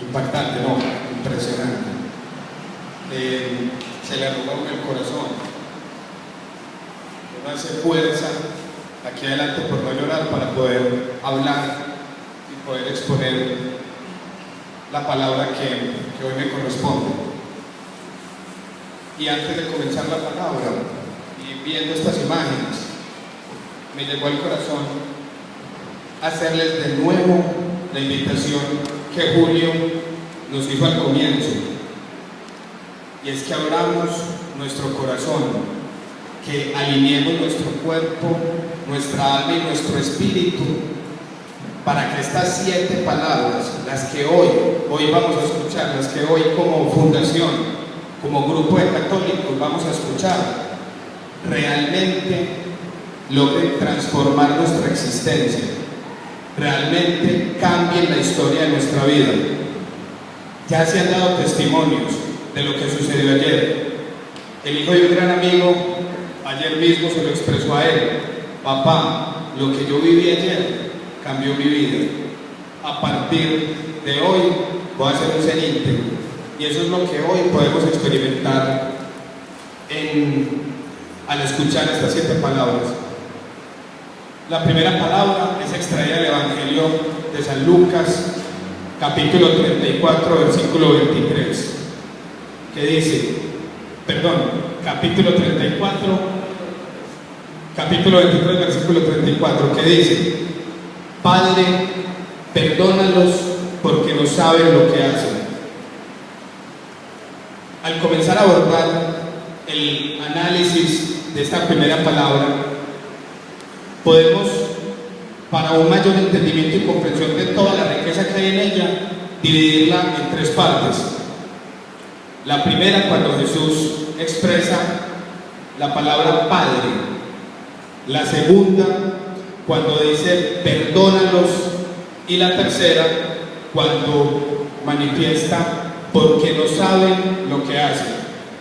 Impactante, no, impresionante. Se le arruga a uno el corazón. Uno hace fuerza aquí adelante por no llorar para poder hablar y poder exponer la palabra que hoy me corresponde. Y antes de comenzar la palabra y viendo estas imágenes, me llegó al corazón hacerles de nuevo la invitación que Julio nos hizo al comienzo, y es que abramos nuestro corazón, que alineemos nuestro cuerpo, nuestra alma y nuestro espíritu para que estas 7 palabras, las que hoy vamos a escuchar, las que hoy como fundación, como grupo de católicos vamos a escuchar, realmente logren transformar nuestra existencia, realmente cambien la historia de nuestra vida. Ya se han dado testimonios de lo que sucedió ayer. El hijo de un gran amigo ayer mismo se lo expresó a él: papá, lo que yo viví ayer cambió mi vida. A partir de hoy voy a ser un ser íntegro. Y eso es lo que hoy podemos experimentar al escuchar estas 7 palabras. La primera palabra es extraída del Evangelio de San Lucas, capítulo 34, versículo 23, que dice, capítulo 23, versículo 34, que dice: Padre, perdónalos porque no saben lo que hacen. Al comenzar a abordar el análisis de esta primera palabra, podemos, para un mayor entendimiento y comprensión de toda la riqueza que hay en ella, dividirla en 3 partes. La primera, cuando Jesús expresa la palabra Padre. La segunda, cuando dice perdónalos. Y la tercera, cuando manifiesta porque no saben lo que hacen.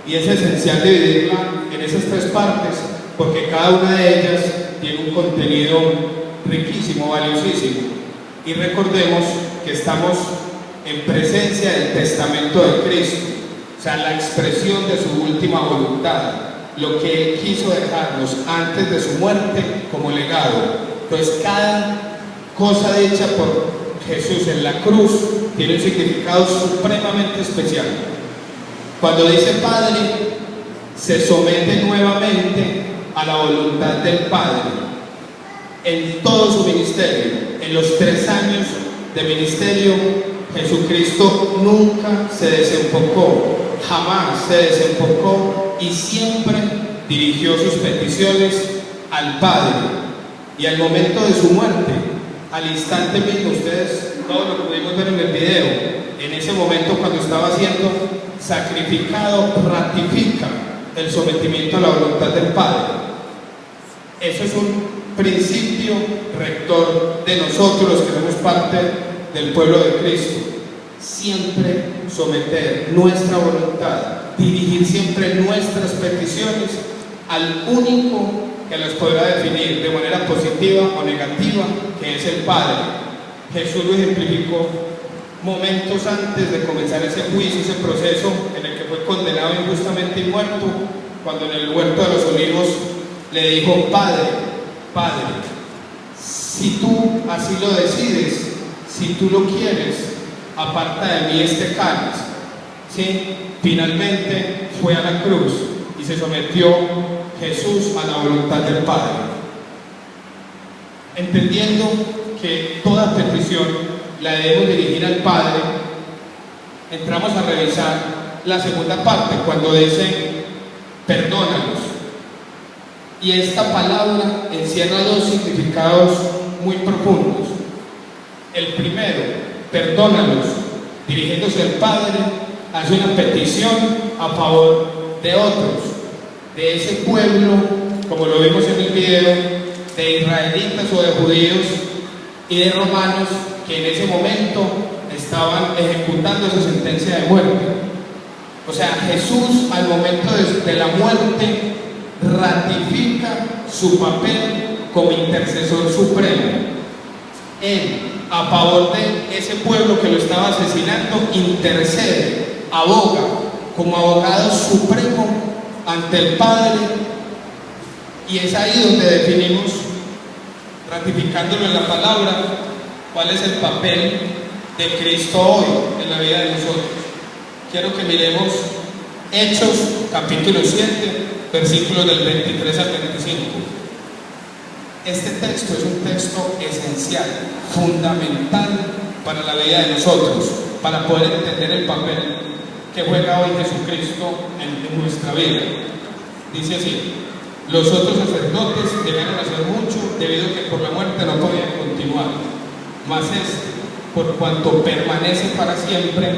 Y es esencial dividirla en esas 3 partes, porque cada una de ellas tiene un contenido riquísimo, valiosísimo. Y recordemos que estamos en presencia del testamento de Cristo, o sea, la expresión de su última voluntad, lo que Él quiso dejarnos antes de su muerte como legado. Entonces, cada cosa dicha por Jesús en la cruz tiene un significado supremamente especial. Cuando dice Padre, se somete nuevamente a la voluntad del Padre en todo su ministerio. En los 3 años de ministerio, Jesucristo nunca se desenfocó, jamás se desenfocó, y siempre dirigió sus peticiones al Padre. Y al momento de su muerte, al instante mismo, ustedes todos lo pudimos ver en el video, en ese momento cuando estaba siendo sacrificado, ratifica el sometimiento a la voluntad del Padre. Eso es un principio rector de nosotros los que somos parte del pueblo de Cristo. Siempre someter nuestra voluntad, dirigir siempre nuestras peticiones al único que las podrá definir de manera positiva o negativa, que es el Padre. Jesús lo ejemplificó momentos antes de comenzar ese juicio, ese proceso en el que fue condenado injustamente y muerto, cuando en el huerto de los olivos le dijo: Padre, Padre, si tú así lo decides, si tú lo quieres, aparta de mí este cáliz. ¿Sí? Finalmente fue a la cruz y se sometió Jesús a la voluntad del Padre. Entendiendo que toda petición la debemos dirigir al Padre, entramos a revisar la segunda parte, cuando dice perdónalos. Y esta palabra encierra 2 significados muy profundos. El primero, perdónalos, dirigiéndose al Padre, hace una petición a favor de otros, de ese pueblo, como lo vimos en el video, de israelitas o de judíos y de romanos que en ese momento estaban ejecutando esa sentencia de muerte. O sea, Jesús al momento de la muerte ratifica su papel como intercesor supremo. Él, a favor de ese pueblo que lo estaba asesinando, intercede, aboga como abogado supremo ante el Padre, y es ahí donde definimos, ratificándolo en la palabra, cuál es el papel de Cristo hoy en la vida de nosotros. Quiero que miremos Hechos capítulo 7, versículos del 23 al 25. Este texto es un texto esencial, fundamental para la vida de nosotros, para poder entender el papel que juega hoy Jesucristo en nuestra vida. Dice así: los otros sacerdotes debieron hacer mucho, debido a que por la muerte no podían continuar, mas este, por cuanto permanece para siempre,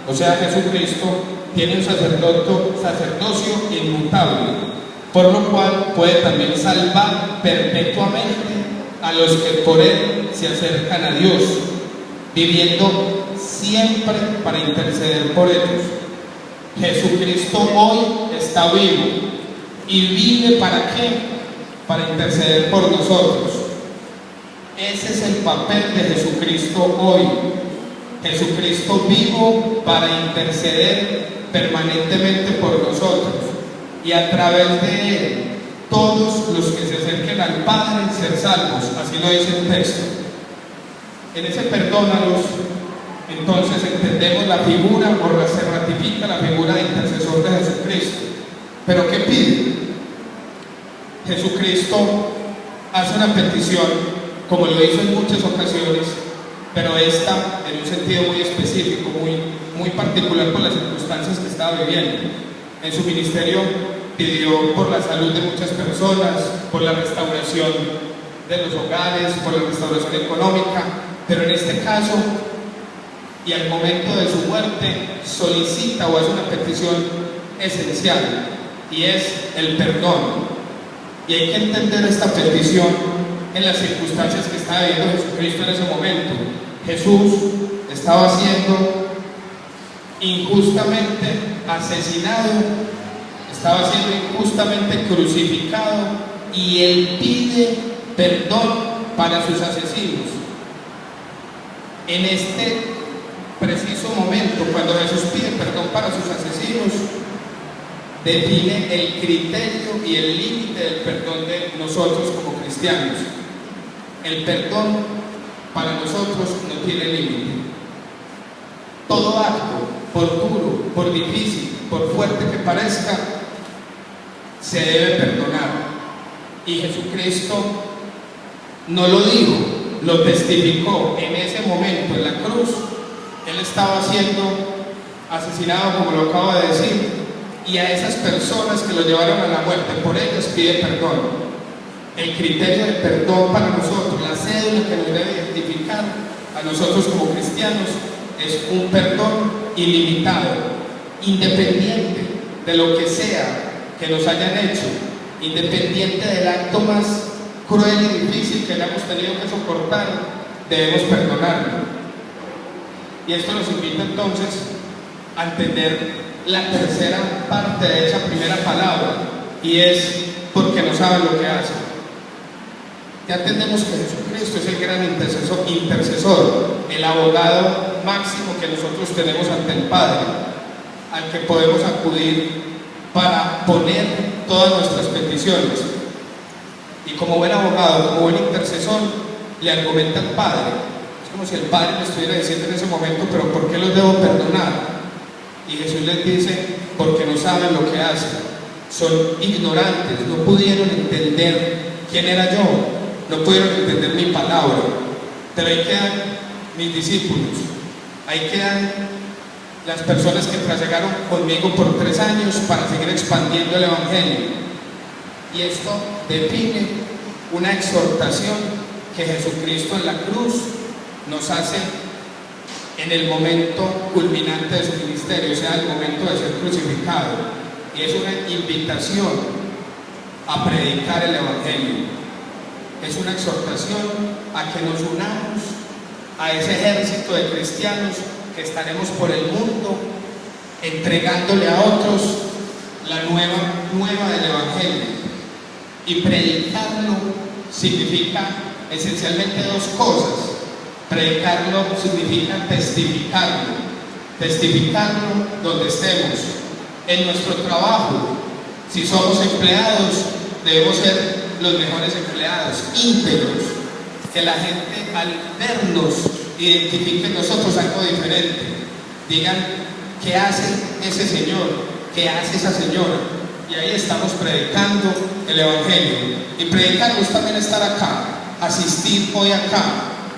o sea Jesucristo, tiene un sacerdocio inmutable, por lo cual puede también salvar perpetuamente a los que por él se acercan a Dios, viviendo siempre para interceder por ellos. Jesucristo hoy está vivo y vive ¿para qué? Para interceder por nosotros. Ese es el papel de Jesucristo hoy. Jesucristo vivo para interceder permanentemente por nosotros, y a través de él todos los que se acerquen al Padre ser salvos, así lo dice el texto. En ese perdónalos, entonces entendemos la figura, o se ratifica la figura de intercesor de Jesucristo. Pero ¿qué pide? Jesucristo hace una petición, como lo hizo en muchas ocasiones, pero esta en un sentido muy específico, muy particular por las circunstancias que estaba viviendo. En su ministerio pidió por la salud de muchas personas, por la restauración de los hogares, por la restauración económica, pero en este caso, y al momento de su muerte, solicita o hace una petición esencial, y es el perdón. Y hay que entender esta petición en las circunstancias que estaba viviendo Jesucristo en ese momento. Jesús estaba siendo injustamente asesinado, estaba siendo injustamente crucificado, y él pide perdón para sus asesinos. En este preciso momento, cuando Jesús pide perdón para sus asesinos, define el criterio y el límite del perdón de nosotros como cristianos. El perdón para nosotros no tiene límite. Todo acto, por duro, por difícil, por fuerte que parezca, se debe perdonar. Y Jesucristo no lo dijo, lo testificó en ese momento en la cruz. Él estaba siendo asesinado, como lo acabo de decir, y a esas personas que lo llevaron a la muerte, por ellas pide perdón. El criterio de perdón para nosotros, la cédula que nos debe identificar a nosotros como cristianos, es un perdón ilimitado, independiente de lo que sea que nos hayan hecho, independiente del acto más cruel y difícil que hayamos tenido que soportar, debemos perdonarlo. Y esto nos invita entonces a entender la tercera parte de esa primera palabra, y es porque no saben lo que hacen. Ya entendemos que Jesucristo es el gran intercesor, el abogado máximo que nosotros tenemos ante el Padre, al que podemos acudir para poner todas nuestras peticiones. Y como buen abogado, como buen intercesor, le argumenta al Padre. Es como si el Padre le estuviera diciendo en ese momento: pero ¿por qué los debo perdonar? Y Jesús les dice: porque no saben lo que hacen, son ignorantes, no pudieron entender quién era yo, no pudieron entender mi palabra. Pero ahí quedan mis discípulos, ahí quedan las personas que trasegaron conmigo por 3 años para seguir expandiendo el Evangelio. Y esto define una exhortación que Jesucristo en la cruz nos hace en el momento culminante de su ministerio, o sea, el momento de ser crucificado. Y es una invitación a predicar el Evangelio. Es una exhortación a que nos unamos a ese ejército de cristianos que estaremos por el mundo entregándole a otros la nueva del Evangelio. Y predicarlo significa esencialmente 2 cosas. Predicarlo significa testificarlo. Testificarlo donde estemos, en nuestro trabajo. Si somos empleados, debemos ser los mejores empleados, íntegros, que la gente al vernos identifique en nosotros algo diferente, digan: ¿qué hace ese señor? ¿Qué hace esa señora? Y ahí estamos predicando el Evangelio. Y predicarlo es también estar acá, asistir hoy acá,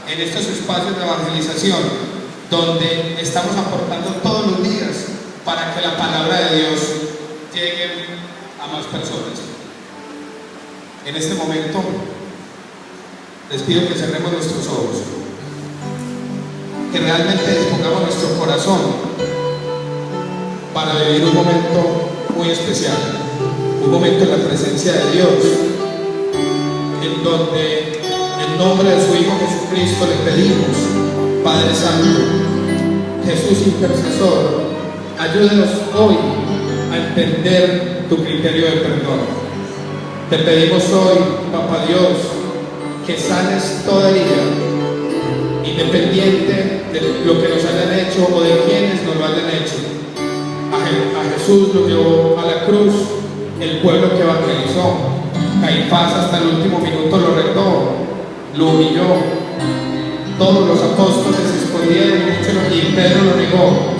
en estos espacios de evangelización, donde estamos aportando todos los días para que la palabra de Dios llegue a más personas. En este momento les pido que cerremos nuestros ojos, que realmente dispongamos nuestro corazón para vivir un momento muy especial, un momento en la presencia de Dios, en donde en nombre de su Hijo Jesucristo le pedimos: Padre Santo, Jesús intercesor, ayúdenos hoy a entender tu criterio de perdón. Te pedimos hoy, Papá Dios, que sanes toda herida, independiente de lo que nos hayan hecho o de quienes nos lo hayan hecho. A Jesús lo llevó a la cruz el pueblo que evangelizó. Caifás hasta el último minuto lo retó, lo humilló. Todos los apóstoles se escondieron y Pedro lo negó.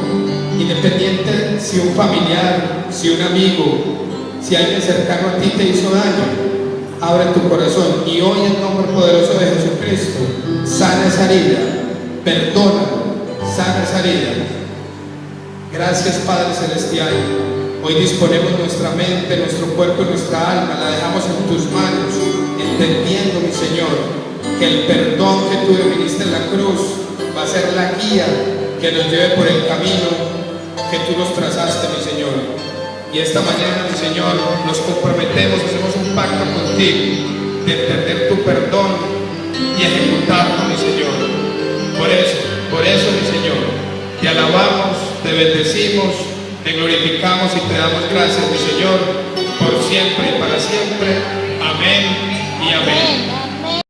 Independiente si un familiar, si un amigo, si alguien cercano a ti te hizo daño, abre tu corazón y hoy, en nombre poderoso de Jesucristo, sana esa herida, perdona, sana esa herida. Gracias, Padre Celestial. Hoy disponemos nuestra mente, nuestro cuerpo y nuestra alma, la dejamos en tus manos, entendiendo, mi Señor, que el perdón que tú definiste en la cruz va a ser la guía que nos lleve por el camino que tú nos trazaste, mi Señor. Y esta mañana, mi Señor, nos comprometemos, hacemos un pacto contigo de entender tu perdón y ejecutarlo, mi Señor. Por eso, mi Señor, te alabamos, te bendecimos, te glorificamos y te damos gracias, mi Señor, por siempre y para siempre. Amén y amén.